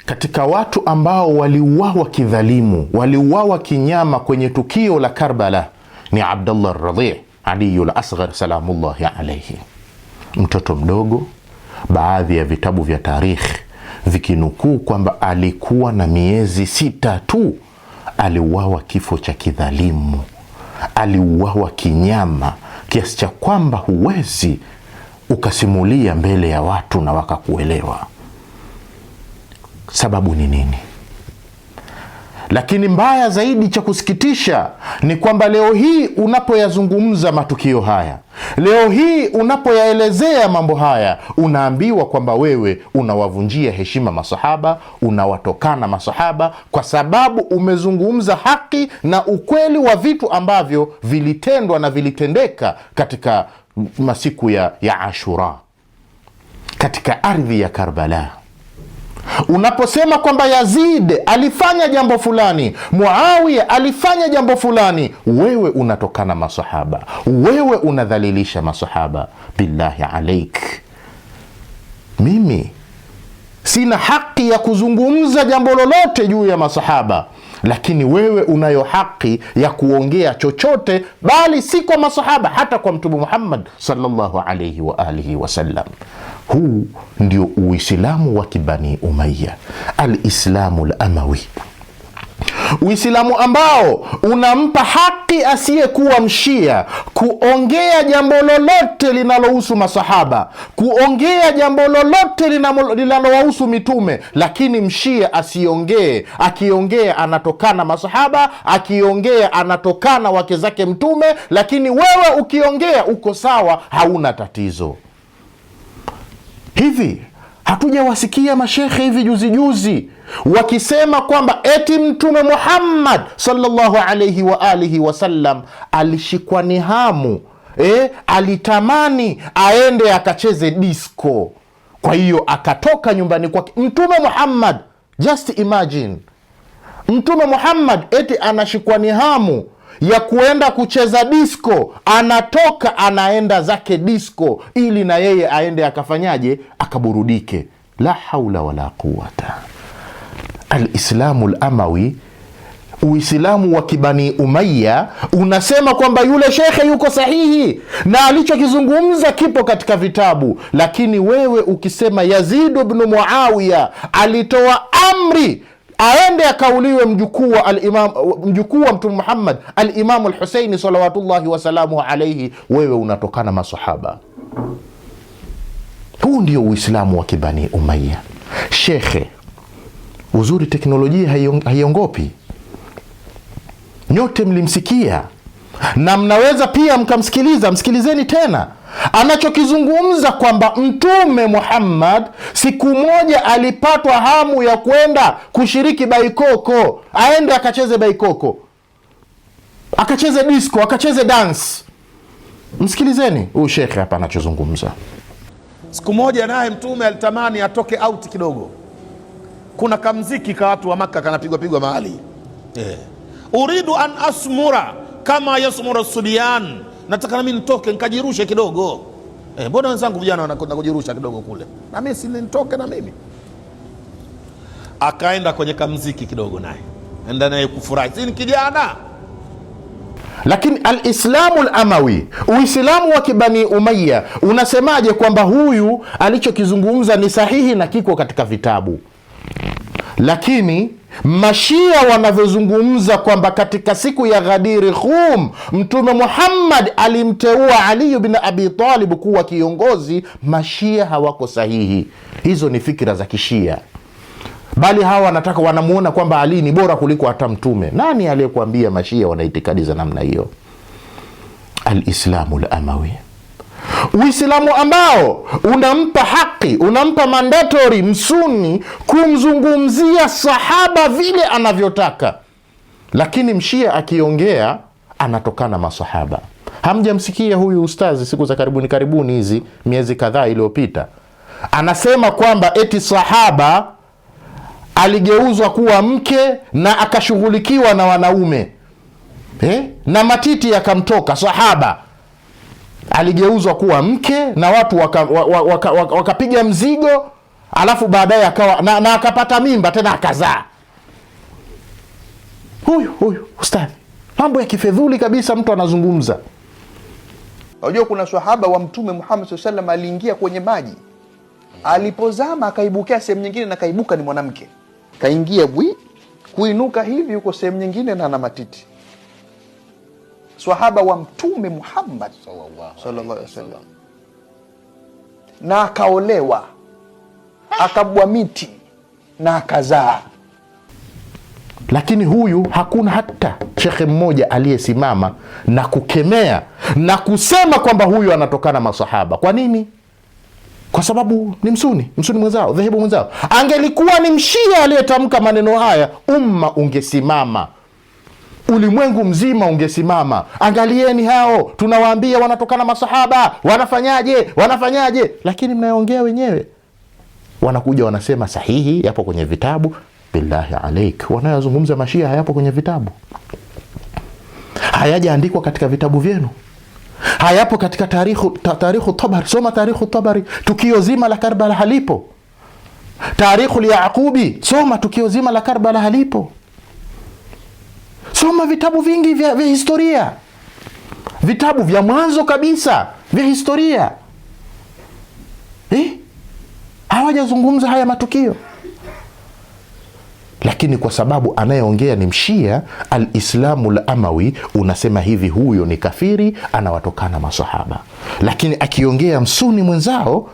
Katika watu ambao waliuawa kidhalimu, waliuawa kinyama kwenye tukio la Karbala ni Abdullah ar-Radhi' Aliyul Asghar salamullahi alayhi, mtoto mdogo. Baadhi ya vitabu vya tarikhi vikinukuu kwamba alikuwa na miezi 6 tu, aliuawa kifo cha kidhalimu, aliuawa kinyama kiasi cha kwamba huwezi ukasimulia mbele ya watu na wakakuelewa. Sababu ni nini? Lakini mbaya zaidi, cha kusikitisha ni kwamba leo hii unapoyazungumza matukio haya, leo hii unapoyaelezea mambo haya, unaambiwa kwamba wewe unawavunjia heshima masahaba, unawatokana masahaba kwa sababu umezungumza haki na ukweli wa vitu ambavyo vilitendwa na vilitendeka katika masiku ya Ashura, katika ardhi ya Karbala. Unaposema kwamba Yazid alifanya jambo fulani, Muawiya alifanya jambo fulani, wewe unatokana masahaba, wewe unadhalilisha masahaba. Billahi alaik, mimi sina haki ya kuzungumza jambo lolote juu ya masahaba, lakini wewe unayo haki ya kuongea chochote, bali si kwa masahaba, hata kwa Mtume Muhammad sallallahu alayhi wa alihi wasallam. Huu ndio Uislamu wa Kibani Umayya, al-Islamu al-Amawi, Uislamu ambao unampa haki asiyekuwa mshia kuongea jambo lolote linalohusu masahaba, kuongea jambo lolote linalohusu mitume, lakini mshia asiongee. Akiongea anatokana masahaba, akiongea anatokana wake zake mtume, lakini wewe ukiongea uko sawa, hauna tatizo. Hivi hatujawasikia mashekhe hivi juzi wakisema kwamba eti Mtume Muhammad sallallahu alayhi wa alihi wasallam alishikwa ni hamu, alitamani aende akacheze disco, kwa hiyo akatoka nyumbani kwake. Mtume Muhammad, just imagine, Mtume Muhammad eti anashikwa ni hamu ya kuenda kucheza disco, anatoka anaenda zake disco ili na yeye aende akafanyaje, akaburudike. La haula wala quwata. Al-Islamu al-Amawi, Uislamu wa Kibani Umayya, unasema kwamba yule shekhe yuko sahihi na alichokizungumza kipo katika vitabu, lakini wewe ukisema Yazid ibn Muawiya alitoa amri aende akauliwe mjukuu wa Mtume Muhammad, al-Imam al-Husaini salawatullahi wasalamu alayhi, wewe unatokana masahaba. Huu ndio Uislamu wa Kibani Umayya. Shekhe, uzuri teknolojia haiongopi. Nyote mlimsikia na mnaweza pia mkamsikiliza, msikilizeni tena. Anachokizungumza kwamba Mtume Muhammad siku moja alipatwa hamu ya kwenda kushiriki baikoko, aende akacheze baikoko, akacheze disco, akacheze dance. Msikilizeni huyu shekhe hapa anachozungumza. Siku moja naye Mtume alitamani atoke out kidogo. Kuna kamziki ka watu wa Maka kanapigwa mahali, uridu an asmura kama yasmura sudian, nataka nami nitoke nikajirushe kidogo. Mbona wenzangu vijana wanakwenda kujirusha kidogo kule, na mimi si nitoke na mimi? Akaenda kwenye kamziki kidogo, naye enda naye kufurahi, si ni kijana. Lakini al-Islamu al-Amawi, Uislamu wa Kibani Umayya, unasemaje kwamba huyu alichokizungumza ni sahihi na kiko katika vitabu? Lakini Mashia wanavyozungumza kwamba katika siku ya Ghadiri Khum Mtume Muhammad alimteua Ali bin Abi Talib kuwa kiongozi, Mashia hawako sahihi. Hizo ni fikra za Kishia, bali hawa wanataka, wanamuona kwamba Ali ni bora kuliko hata Mtume. Nani aliyekuambia Mashia wana itikadi za namna hiyo? Al-Islamu al-Amawi, Uislamu ambao unampa haki, unampa mandatory msuni kumzungumzia sahaba vile anavyotaka, lakini mshia akiongea anatokana masahaba. Hamjamsikia huyu ustazi siku za karibuni hizi, miezi kadhaa iliyopita, anasema kwamba eti sahaba aligeuzwa kuwa mke na akashughulikiwa na wanaume, na matiti yakamtoka. Sahaba aligeuzwa kuwa mke na watu wakapiga mzigo, alafu baadaye akawa na akapata mimba tena akazaa. Huyu ustadhi, mambo ya kifedhuli kabisa mtu anazungumza. Unajua kuna swahaba wa Mtume Muhammad sallallahu alaihi wasallam aliingia kwenye maji, alipozama akaibukia sehemu nyingine, na kaibuka ni mwanamke, kaingia kuinuka hivi yuko sehemu nyingine na ana matiti. Swahaba wa Mtume Muhammad sallallahu alaihi wasallam, na akaolewa, akabwa miti na akazaa. Lakini huyu hakuna hata shekhe mmoja aliyesimama na kukemea na kusema kwamba huyu anatokana masahaba. Kwa nini? Kwa sababu ni msuni mwenzao, dhehebu mwenzao. Angelikuwa ni mshia aliyetamka maneno haya, umma ungesimama, ulimwengu mzima ungesimama. Angalieni hao, tunawaambia wanatokana masahaba, wanafanyaje. Lakini mnayoongea wenyewe. Wanakuja wanasema sahihi, yapo kwenye vitabu. Billahi alaik, wanayozungumza mashia hayapo kwenye vitabu, hayajaandikwa katika vitabu vyenu, hayapo katika tarikhu Tabari. Soma tarikhu Tabari, tukio zima la Karbala halipo. Tarikhu Yaqubi, soma tukio zima la Karbala halipo. Soma vitabu vingi vya historia, vitabu vya mwanzo kabisa vya historia. Hawajazungumza haya matukio. Lakini kwa sababu anayeongea ni mshia, al-Islamu al-Amawi, unasema hivi, huyo ni kafiri, anawatokana masahaba. Lakini akiongea msuni mwenzao,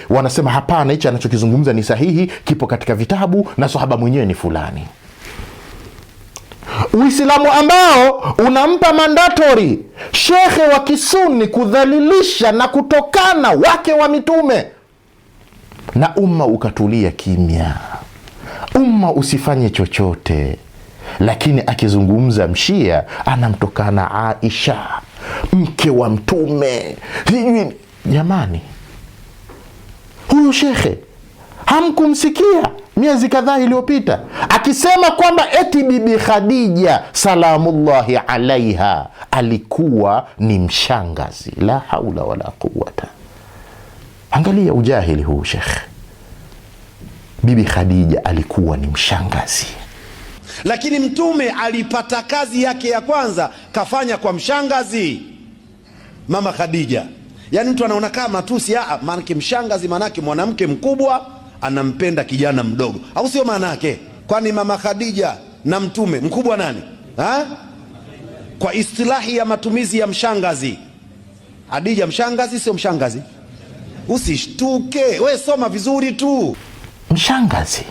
wanasema hapana, hicho anachokizungumza ni sahihi, kipo katika vitabu na sahaba mwenyewe ni fulani. Uislamu ambao unampa mandatory shekhe wa kisuni kudhalilisha na kutokana wake wa mitume, na umma ukatulia kimya, umma usifanye chochote. Lakini akizungumza mshia anamtokana Aisha, mke wa mtume. Jamani, huyu shekhe hamkumsikia miezi kadhaa iliyopita akisema kwamba eti Bibi Khadija salamullahi alaiha alikuwa ni mshangazi? La haula wala quwwata. Angalia ujahili huu shekhe. Bibi Khadija alikuwa ni mshangazi, lakini mtume alipata kazi yake ya kwanza kafanya kwa mshangazi, mama Khadija. Yani mtu anaona kama tu maanake mshangazi maanake mwanamke mkubwa anampenda kijana mdogo, au sio maanake? Kwani mama Khadija na mtume mkubwa nani? Kwa istilahi ya matumizi ya mshangazi, Khadija mshangazi, sio mshangazi? Usishtuke, we soma vizuri tu. Mshangazi,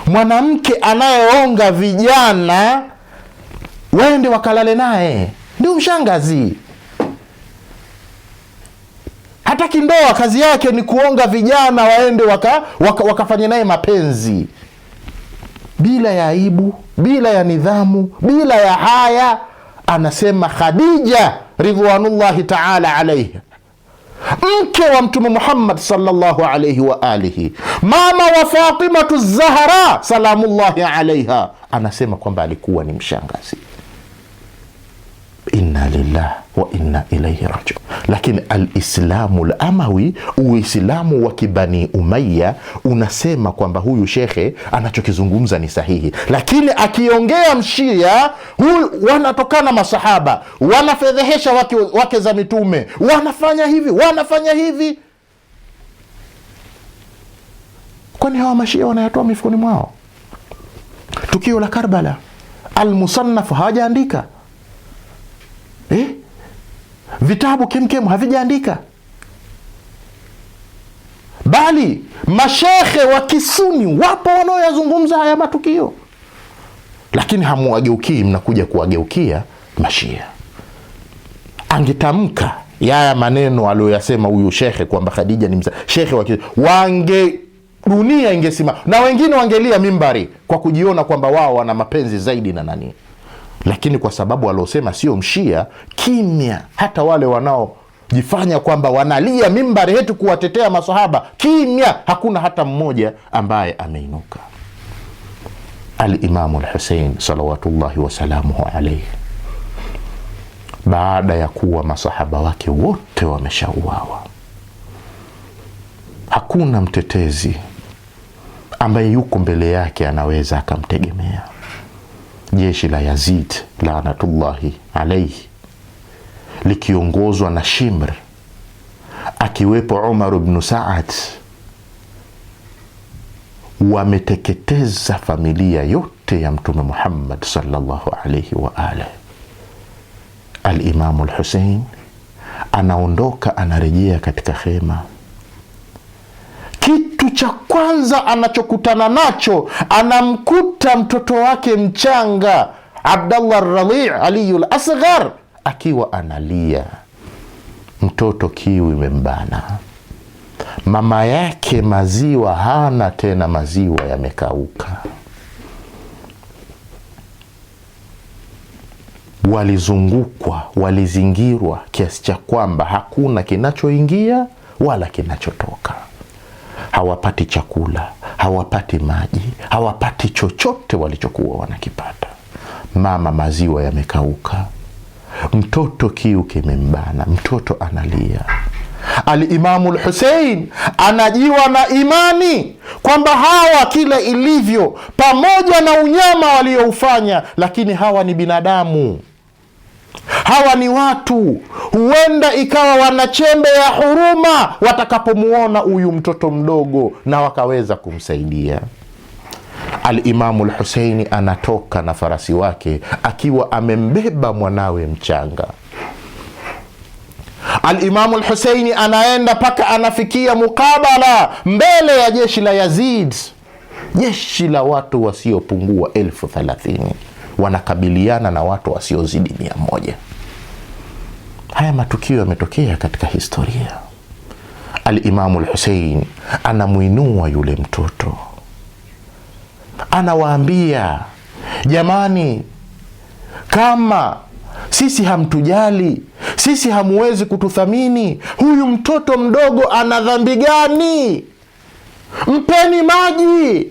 mwanamke anayeonga vijana waende wakalale naye, ndio mshangazi. Hata kindoa kazi yake ni kuonga vijana waende wakafanye naye mapenzi, bila ya aibu, bila ya nidhamu, bila ya haya. Anasema Khadija ridwanullahi ta'ala alaiha, mke wa Mtume Muhammad sallallahu alayhi wa alihi, mama wa Fatimatu Zahra salamullahi alaiha, anasema kwamba alikuwa ni mshangazi. Inna lillahi wa inna ilayhi rajiun. Lakini al-Islamu al-Amawi, Uislamu wa kibani Umayya, unasema kwamba huyu shekhe anachokizungumza ni sahihi. Lakini akiongea mshia, huyu wanatokana masahaba, wanafedhehesha wake za mitume, wanafanya hivi. Kwani hawa mashia wanayatoa mifukoni mwao? Tukio la Karbala al-Musannaf hawajaandika, vitabu kemkem havijaandika, bali mashekhe wa kisuni wapo wanaoyazungumza haya matukio. Lakini hamuwageukii, mnakuja kuwageukia mashia. Angetamka yaya maneno aliyoyasema huyu shekhe kwamba Khadija ni shekhe wa kisuni, dunia ingesimama na wengine wangelia mimbari kwa kujiona kwamba wao wana mapenzi zaidi na nani. Lakini kwa sababu waliosema sio mshia, kimya. Hata wale wanaojifanya kwamba wanalia mimbari yetu kuwatetea masahaba, kimya. Hakuna hata mmoja ambaye ameinuka. Al-Imamu al-Hussein salawatullahi wasalamuhu alayhi, baada ya kuwa masahaba wake wote wameshauawa, hakuna mtetezi ambaye yuko mbele yake anaweza akamtegemea. Jeshi la Yazid laanatullahi alayhi likiongozwa na Shimr, akiwepo Umar ibn Saad, wameteketeza familia yote ya Mtume Muhammad sallallahu alayhi wa alihi. Al-Imamu al-Hussein anaondoka, anarejea katika khema. Kitu cha kwanza anachokutana nacho, anamkuta mtoto wake mchanga Abdallah ar-Radhi' Aliyul Asghar akiwa analia. Mtoto kiu imembana, mama yake maziwa hana tena, maziwa yamekauka. Walizungukwa, walizingirwa kiasi cha kwamba hakuna kinachoingia wala kinachotoka. Hawapati chakula, hawapati maji, hawapati chochote walichokuwa wanakipata. Mama maziwa yamekauka, mtoto kiu kimembana, mtoto analia. Al-Imamu al-Hussein anajiwa na imani kwamba hawa kile ilivyo, pamoja na unyama walioufanya, lakini hawa ni binadamu, hawa ni watu. Huenda ikawa wana chembe ya huruma watakapomuona huyu mtoto mdogo na wakaweza kumsaidia. Al-Imamu al-Hussein anatoka na farasi wake akiwa amembeba mwanawe mchanga. Al-Imamu al-Hussein anaenda paka anafikia mukabala mbele ya jeshi la Yazid, jeshi la watu wasiopungua 30,000 wanakabiliana na watu wasiozidi 100. Haya matukio yametokea katika historia. Al-Imamu al-Hussein anamuinua yule mtoto, anawaambia, jamani, kama sisi hamtujali, sisi hamuwezi kututhamini, huyu mtoto mdogo ana dhambi gani? Mpeni maji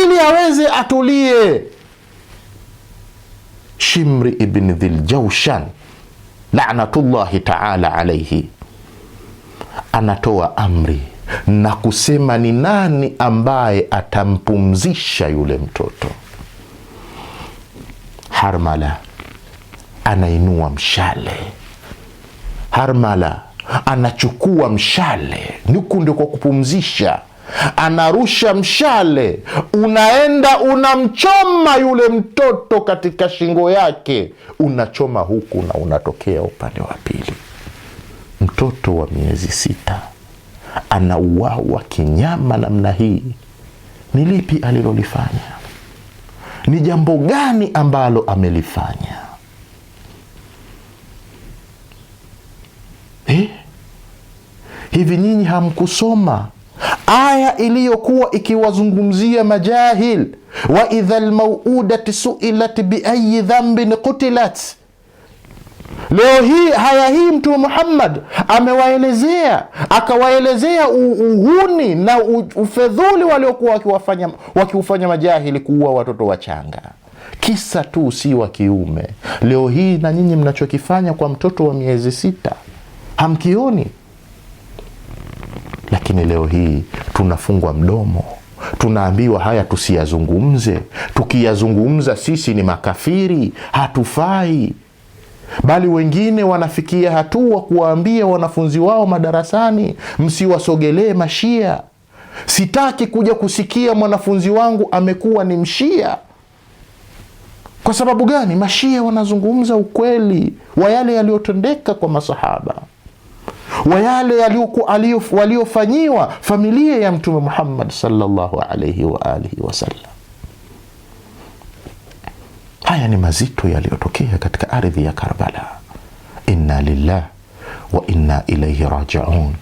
ili aweze atulie. Shimri ibn Dhil Jawshan la'natullahi ta'ala alayhi anatoa amri na kusema ni nani ambaye atampumzisha yule mtoto. Harmala anainua mshale, Harmala anachukua mshale, nuku ndio kwa kupumzisha, anarusha mshale, unaenda unamchoma yule mtoto katika shingo yake, unachoma huku na unatokea upande wa pili. Mtoto wa miezi 6 anauawa kinyama namna hii. Ni lipi alilolifanya? Ni jambo gani ambalo amelifanya? Hivi nyinyi hamkusoma aya iliyokuwa ikiwazungumzia majahil, wa idhal mauudati suilat bi ayi dhanbin qutilat? Leo hii haya hii Mtume Muhammad amewaelezea, akawaelezea uhuni na ufedhuli waliokuwa wakiufanya majahili, kuua watoto wachanga, kisa tu si wa kiume. Leo hii na nyinyi mnachokifanya kwa mtoto wa miezi 6 hamkioni? Lakini leo hii tunafungwa mdomo, tunaambiwa haya tusiyazungumze, tukiyazungumza sisi ni makafiri, hatufai. Bali wengine wanafikia hatua kuwaambia wanafunzi wao madarasani, msiwasogelee mashia. Sitaki kuja kusikia mwanafunzi wangu amekuwa ni mshia. Kwa sababu gani? Mashia wanazungumza ukweli wa yale yaliyotendeka kwa masahaba, wa yale waliofanyiwa familia ya Mtume Muhammad sallallahu alayhi wa alihi wasallam. Haya ni mazito yaliyotokea katika ardhi ya Karbala. Inna lillah wa inna ilayhi raji'un.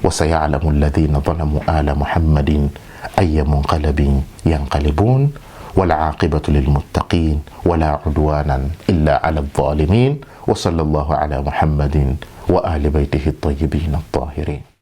Wa sayalamu alladhina dhalamu ala Muhammadin ayya munqalabin yanqalibun. Wal aqibatu lilmuttaqin wala udwanan illa ala adh-dhalimin. Wa sallallahu ala Muhammadin wa ali baytihi at-tayyibin at-tahirin.